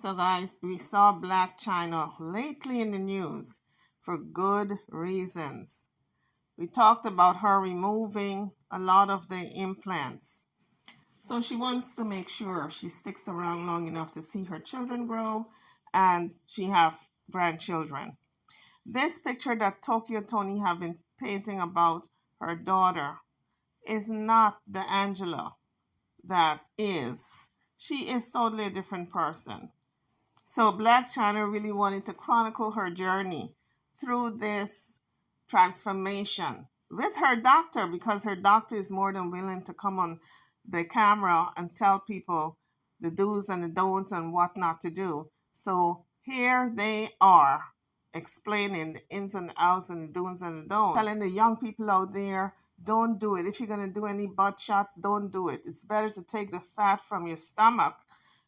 So guys, we saw Blac Chyna lately in the news for good reasons. We talked about her removing a lot of the implants. So she wants to make sure she sticks around long enough to see her children grow and she have grandchildren. This picture that Tokyo Tony have been painting about her daughter is not the Angela that is. She is totally a different person. So Blac Chyna really wanted to chronicle her journey through this transformation with her doctor, because her doctor is more than willing to come on the camera and tell people the do's and the don'ts and what not to do. So here they are explaining the ins and outs and the do's and the don'ts, telling the young people out there, don't do it. If you're going to do any butt shots, don't do it. It's better to take the fat from your stomach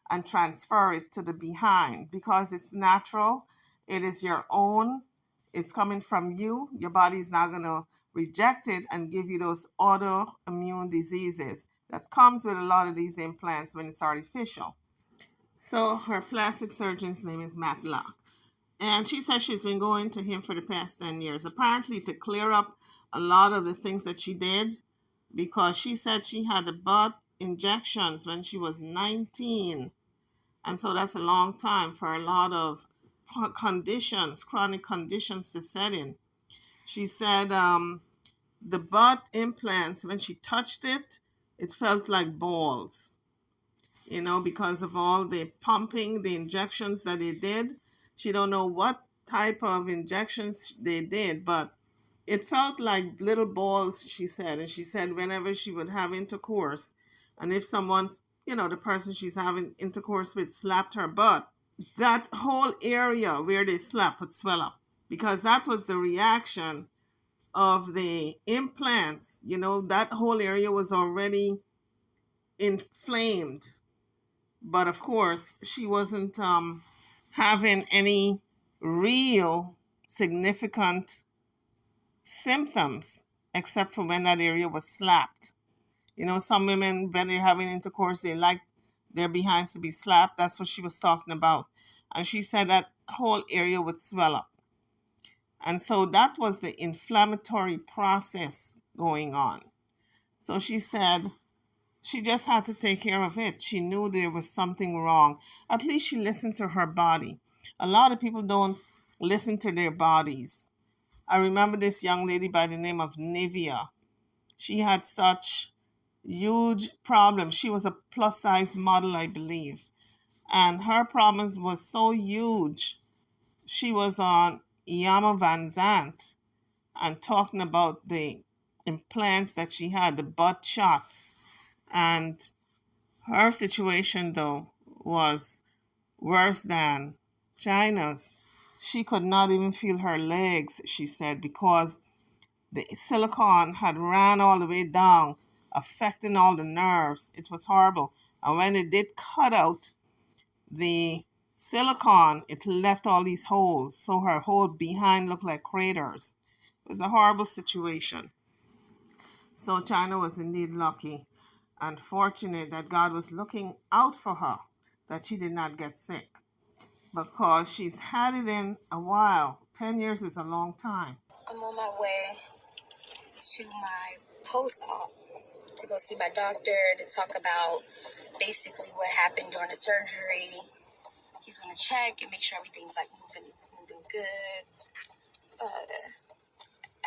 and transfer it to the behind, because it's natural. It is your own. It's coming from you. Your body's not going to reject it and give you those autoimmune diseases that comes with a lot of these implants when it's artificial. So her plastic surgeon's name is Matt Blac. And she says she's been going to him for the past 10 years, apparently to clear up a lot of the things that she did, because she said she had the butt injections when she was 19. And so that's a long time for a lot of conditions, chronic conditions to set in. She said the butt implants, when she touched it, it felt like balls, because of all the pumping, the injections that they did. She don't know what type of injections they did, but it felt like little balls, she said. And she said whenever she would have intercourse, and if someone's, the person she's having intercourse with slapped her butt, that whole area where they slapped would swell up, because that was the reaction of the implants. That whole area was already inflamed. But of course, she wasn't having any real significant symptoms except for when that area was slapped. Some women, when they're having intercourse, they like their behinds to be slapped. That's what she was talking about. And she said that whole area would swell up. And so that was the inflammatory process going on. So she said she just had to take care of it. She knew there was something wrong. At least she listened to her body. A lot of people don't listen to their bodies. I remember this young lady by the name of Nivea. She had such huge problems. She was a plus size model, I believe. And her problems was so huge. She was on Yama Van Zant and talking about the implants that she had, the butt shots. And her situation, though, was worse than Chyna's. She could not even feel her legs, she said, because the silicone had ran all the way down, affecting all the nerves. It was horrible. And when it did cut out the silicone, it left all these holes. So her whole behind looked like craters. It was a horrible situation. So Chyna was indeed lucky and fortunate that God was looking out for her, that she did not get sick, because she's had it in a while. 10 years is a long time. I'm on my way to my post-op to go see my doctor to talk about basically what happened during the surgery. He's going to check and make sure everything's like moving good.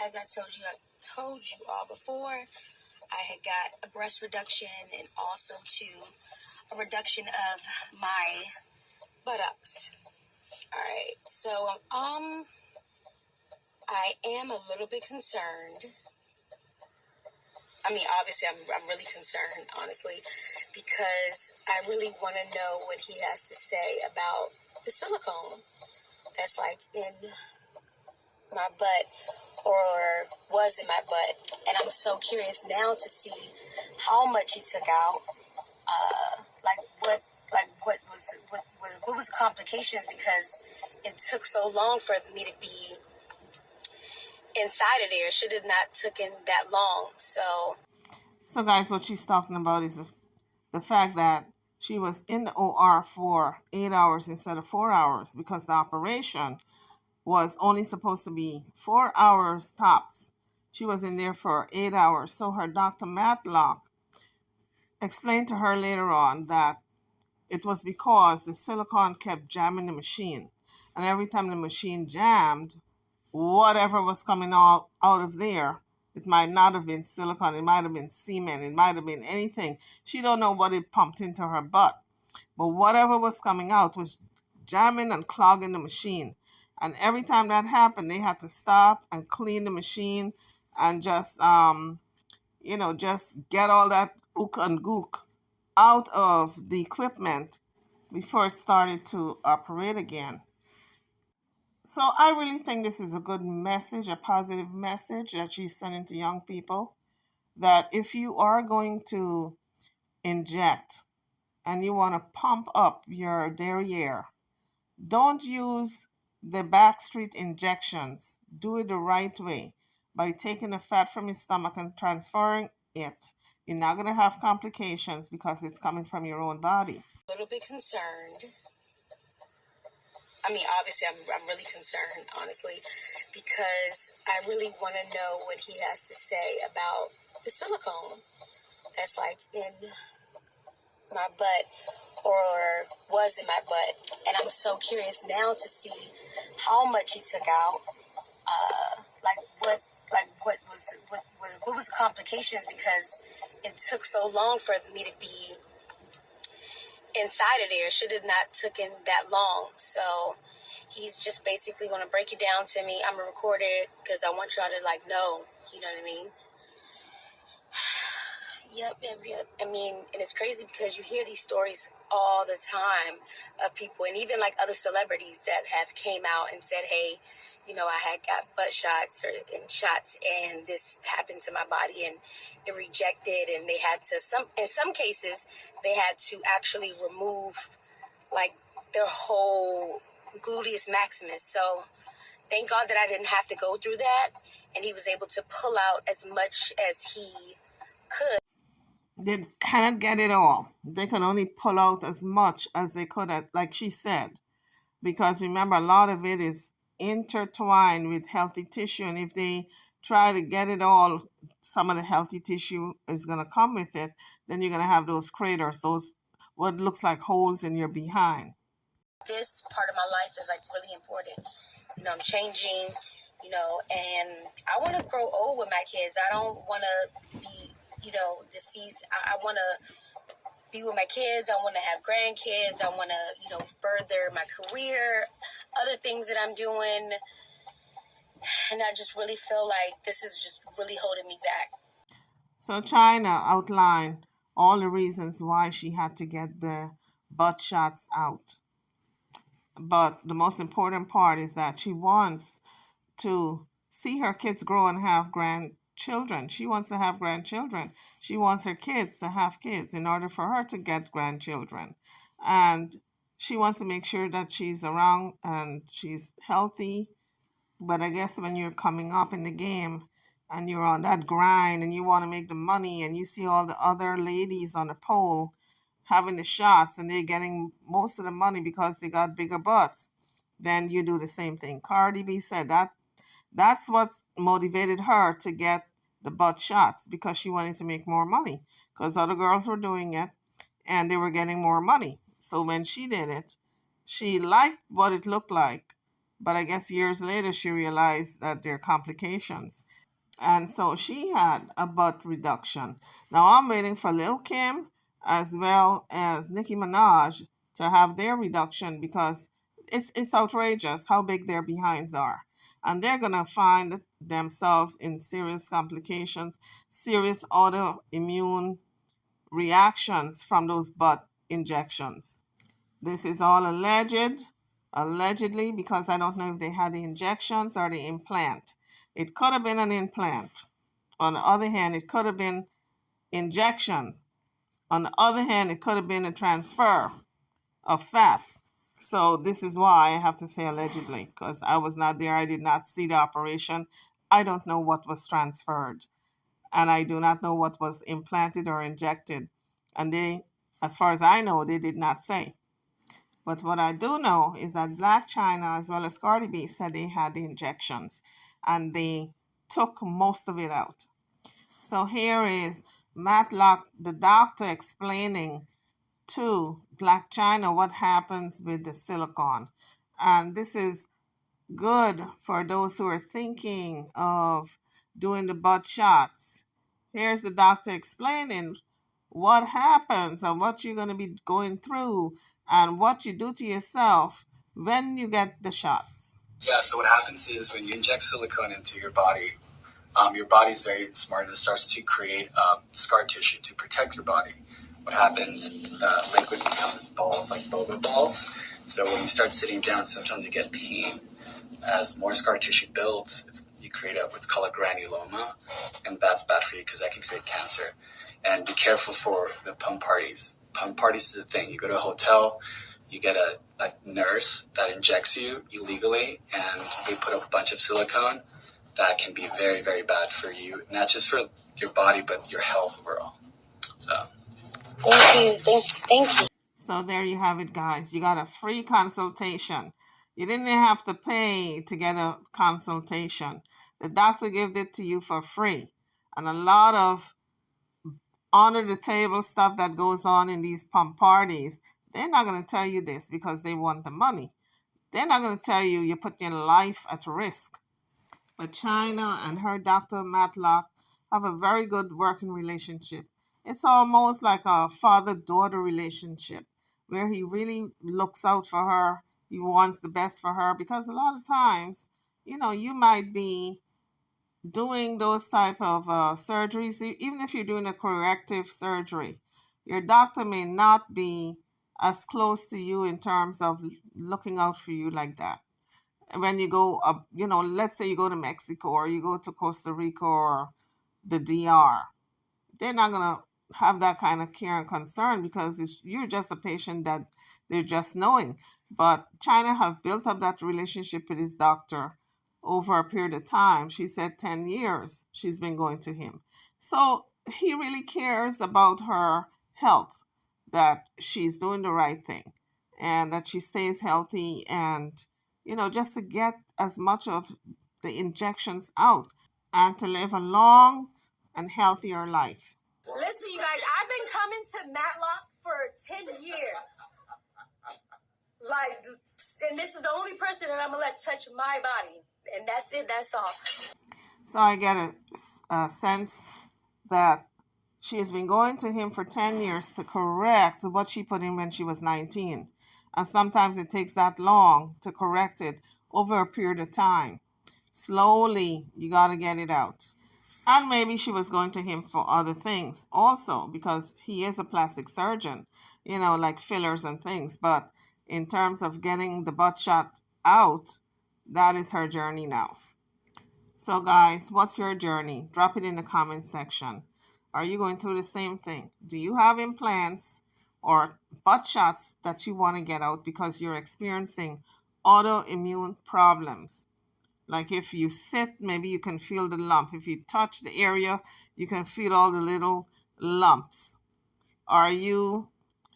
As I told you all before, I had got a breast reduction and also a reduction of my buttocks. All right, so I am a little bit concerned. I mean, obviously, I'm really concerned, honestly, because I really want to know what he has to say about the silicone that's like in my butt or was in my butt. And I'm so curious now to see how much he took out, what was the complications, because it took so long for me to be inside of there. It should have not taken that long. So guys, what she's talking about is the fact that She was in the OR for 8 hours instead of 4 hours because the operation was only supposed to be 4 hours tops. She was in there for 8 hours. So her Dr. Matlock explained to her later on that it was because the silicone kept jamming the machine. And every time the machine jammed, whatever was coming out of there, it might not have been silicone, it might have been semen, it might have been anything. She don't know what it pumped into her butt. But whatever was coming out was jamming and clogging the machine. And every time that happened, they had to stop and clean the machine and just get all that ook and gook out of the equipment before it started to operate again. So I really think this is a good message, a positive message that she's sending to young people, that if you are going to inject and you want to pump up your derriere, don't use the backstreet injections. Do it the right way by taking the fat from your stomach and transferring it. You're not going to have complications because it's coming from your own body. A little bit concerned. I mean, obviously, I'm really concerned, honestly, because I really want to know what he has to say about the silicone that's like in my butt or was in my butt. And I'm so curious now to see how much he took out. What was the complications, because it took so long for me to be inside of there. It should have not taken that long. So he's just basically going to break it down to me. I'm going to record it because I want y'all to know, you know what I mean? Yep. I mean, and it's crazy because you hear these stories all the time of people, and even like other celebrities that have came out and said, hey, I had got butt shots and shots, and this happened to my body, and it rejected, and they had to in some cases they had to actually remove like their whole gluteus maximus. So thank God that I didn't have to go through that, and he was able to pull out as much as he could. They cannot get it all. They can only pull out as much as they could, like she said, because remember, a lot of it is intertwined with healthy tissue, and if they try to get it all, some of the healthy tissue is going to come with it. Then you're going to have those craters, those what looks like holes in your behind. This part of my life is like really important. I'm changing, and I want to grow old with my kids. I don't want to be, deceased. I want to be with my kids. I want to have grandkids. I want to, further my career, other things that I'm doing. And I just really feel like this is just really holding me back. So Chyna outlined all the reasons why she had to get the butt shots out. But the most important part is that she wants to see her kids grow and have grandchildren. She wants to have grandchildren. She wants her kids to have kids in order for her to get grandchildren. And she wants to make sure that she's around and she's healthy. But I guess when you're coming up in the game and you're on that grind and you want to make the money and you see all the other ladies on the pole having the shots and they're getting most of the money because they got bigger butts, then you do the same thing. Cardi B said that's what motivated her to get the butt shots, because she wanted to make more money because other girls were doing it and they were getting more money. So when she did it, she liked what it looked like, but I guess years later she realized that there are complications. And so she had a butt reduction. Now I'm waiting for Lil Kim as well as Nicki Minaj to have their reduction, because it's outrageous how big their behinds are. And they're going to find themselves in serious complications, serious autoimmune reactions from those butt injections. This is all allegedly, because I don't know if they had the injections or the implant. It could have been an implant. On the other hand, it could have been injections. On the other hand, it could have been a transfer of fat. So this is why I have to say allegedly, because I was not there. I did not see the operation. I don't know what was transferred. And I do not know what was implanted or injected. And they As far as I know, they did not say. But what I do know is that Blac Chyna as well as Cardi B said they had the injections and they took most of it out. So here is Matlock, the doctor, explaining to Blac Chyna what happens with the silicone. And this is good for those who are thinking of doing the butt shots. Here's the doctor explaining what happens and what you're going to be going through and what you do to yourself when you get the shots. Yeah, so what happens is when you inject silicone into your body's very smart and it starts to create scar tissue to protect your body. What happens, the liquid becomes balls, like boba balls. So when you start sitting down, sometimes you get pain. As more scar tissue builds, you create what's called a granuloma, and that's bad for you because that can create cancer. And be careful for the pump parties. Pump parties is the thing. You go to a hotel, you get a nurse that injects you illegally, and they put a bunch of silicone. That can be very, very bad for you, not just for your body, but your health overall. So, thank you. So there you have it, guys. You got a free consultation. You didn't have to pay to get a consultation. The doctor gave it to you for free. And a lot of under the table stuff that goes on in these pump parties, they're not going to tell you this because they want the money. They're not going to tell you you're putting your life at risk. But Chyna and her Dr. Matlock have a very good working relationship. It's almost like a father-daughter relationship where he really looks out for her. He wants the best for her because a lot of times, you might be doing those type of surgeries, even if you're doing a corrective surgery, your doctor may not be as close to you in terms of looking out for you like that. When you go up, let's say you go to Mexico or you go to Costa Rica or the DR, they're not going to have that kind of care and concern because you're just a patient that they're just knowing. But Chyna have built up that relationship with his doctor over a period of time. She said 10 years she's been going to him. So he really cares about her health, that she's doing the right thing and that she stays healthy and, just to get as much of the injections out and to live a long and healthier life. Listen, you guys, I've been coming to Matlock for 10 years. And this is the only person that I'm going to let touch my body. And that's it. That's all. So I get a sense that she has been going to him for 10 years to correct what she put in when she was 19. And sometimes it takes that long to correct it over a period of time. Slowly, you got to get it out. And maybe she was going to him for other things also because he is a plastic surgeon, like fillers and things. But in terms of getting the butt shot out, that is her journey now. So guys, what's your journey? Drop it in the comment section. Are you going through the same thing? Do you have implants or butt shots that you want to get out because you're experiencing autoimmune problems? Like if you sit, maybe you can feel the lump. If you touch the area, you can feel all the little lumps. Are you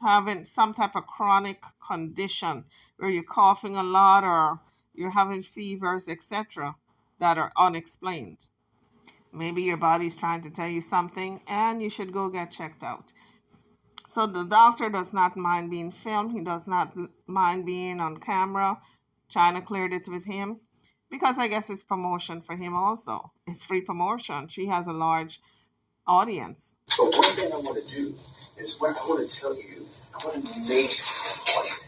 having some type of chronic condition where you're coughing a lot or you're having fevers, etc., that are unexplained? Maybe your body's trying to tell you something and you should go get checked out. So the doctor does not mind being filmed. He does not mind being on camera. Chyna cleared it with him because I guess it's promotion for him also. It's free promotion. She has a large audience. But one thing I want to do is what I want to tell you, I want to make a point.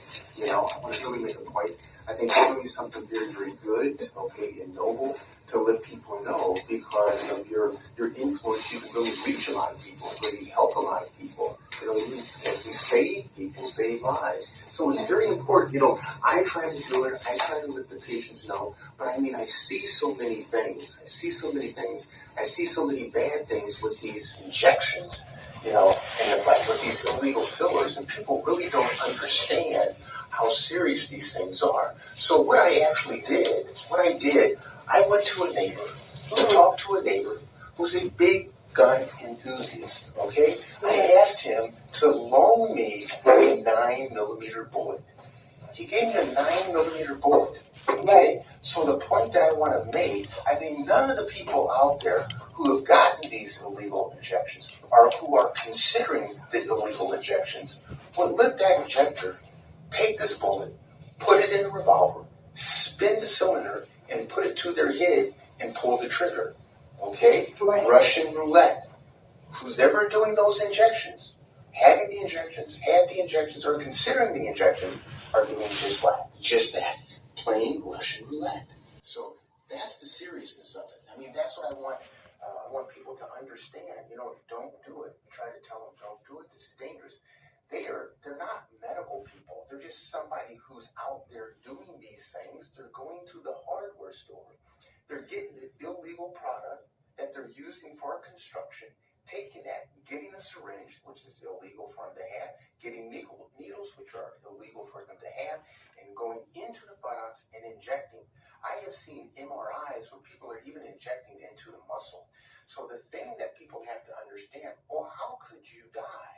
I want to really make a point. I think you're doing something very, very good, okay, and noble to let people know because of your influence. You can really reach a lot of people, really help a lot of people. You save people, save lives. So it's very important. I try to do it. I try to let the patients know. But I see so many things. I see so many bad things with these injections, and with these illegal fillers, and people really don't understand how serious these things are. So what I did, I went to a neighbor, talked to a neighbor who's a big gun enthusiast, okay? I asked him to loan me a 9mm bullet. He gave me a 9mm bullet. Okay? So the point that I want to make, I think none of the people out there who have gotten these illegal injections or who are considering the illegal injections would lift that injector, take this bullet, put it in a revolver, spin the cylinder, and put it to their head and pull the trigger. Okay? Right. Russian roulette. Who's ever doing those injections, having the injections, had the injections, or considering the injections, are doing just that, plain Russian roulette. So that's the seriousness of it. I mean, that's what I want. I want people to understand. You know, don't do it. Try to tell them, don't do it. This is dangerous. They're not medical people. They're just somebody who's out there doing these things. They're going to the hardware store. They're getting the illegal product that they're using for construction, taking that, getting a syringe, which is illegal for them to have, getting needles, which are illegal for them to have, and going into the buttocks and injecting. I have seen MRIs where people are even injecting into the muscle. So the thing that people have to understand, well, how could you die?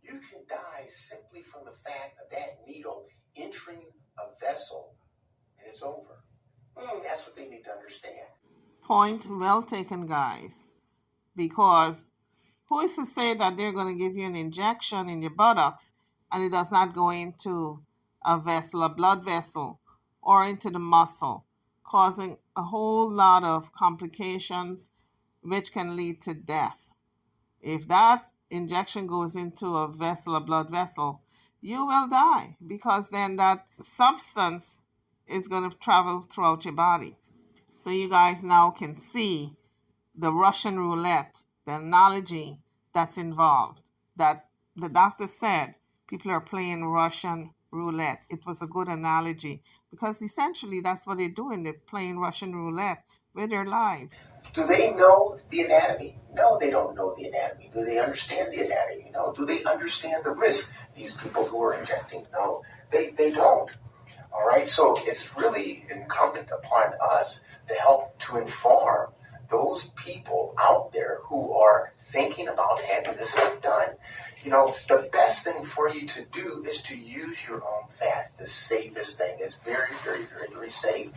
You can die simply from the fact of that needle entering a vessel, and it's over. That's what they need to understand. Point well taken, guys. Because who is to say that they're going to give you an injection in your buttocks and it does not go into a vessel, a blood vessel, or into the muscle, causing a whole lot of complications which can lead to death? If that injection goes into a vessel, a blood vessel, you will die because then that substance is going to travel throughout your body. So you guys now can see the Russian roulette, the analogy that's involved. That the doctor said people are playing Russian roulette. It was a good analogy because essentially that's what they're doing. They're playing Russian roulette with their lives. Do they know the anatomy? No, they don't know the anatomy. Do they understand the anatomy? No. Do they understand the risk? These people who are injecting? No, they don't. All right, so it's really incumbent upon us to help to inform those people out there who are thinking about having this stuff done. You know, the best thing for you to do is to use your own fat. The safest thing is very, very, very, very safe.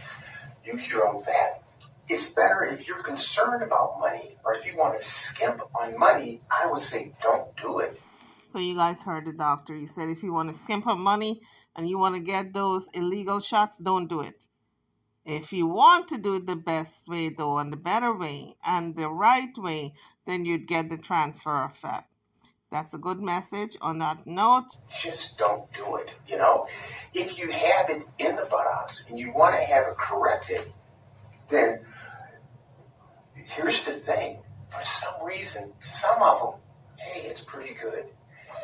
Use your own fat. It's better if you're concerned about money or if you want to skimp on money, I would say don't do it. So you guys heard the doctor. He said if you want to skimp on money and you want to get those illegal shots, don't do it. If you want to do it the best way, though, and the better way, and the right way, then you'd get the transfer of fat. That's a good message. On that note, just don't do it. You know, if you have it in the buttocks and you want to have it corrected, then here's the thing. For some reason, some of them, hey, it's pretty good.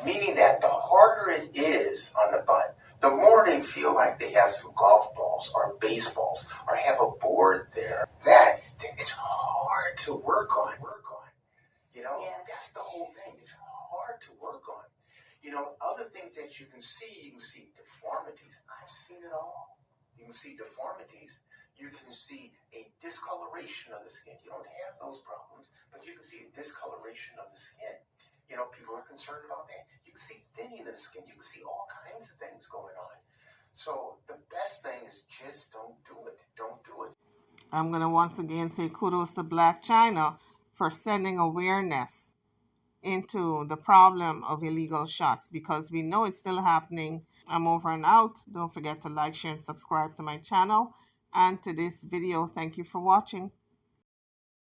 Meaning that the harder it is on the butt, the more they feel like they have some golf balls or baseballs or have a board there that it's hard to work on. You know, that's the whole thing. It's hard to work on. You know, other things that you can see deformities. I've seen it all. You can see deformities. You can see a discoloration of the skin. You don't have those problems, but you can see a discoloration of the skin. You know, people are concerned about that. You can see thinning of the skin. You can see all kinds of things going on. So the best thing is just don't do it. Don't do it. I'm going to once again say kudos to Blac Chyna for sending awareness into the problem of illegal shots because we know it's still happening. I'm over and out. Don't forget to like, share, and subscribe to my channel and to this video. Thank you for watching.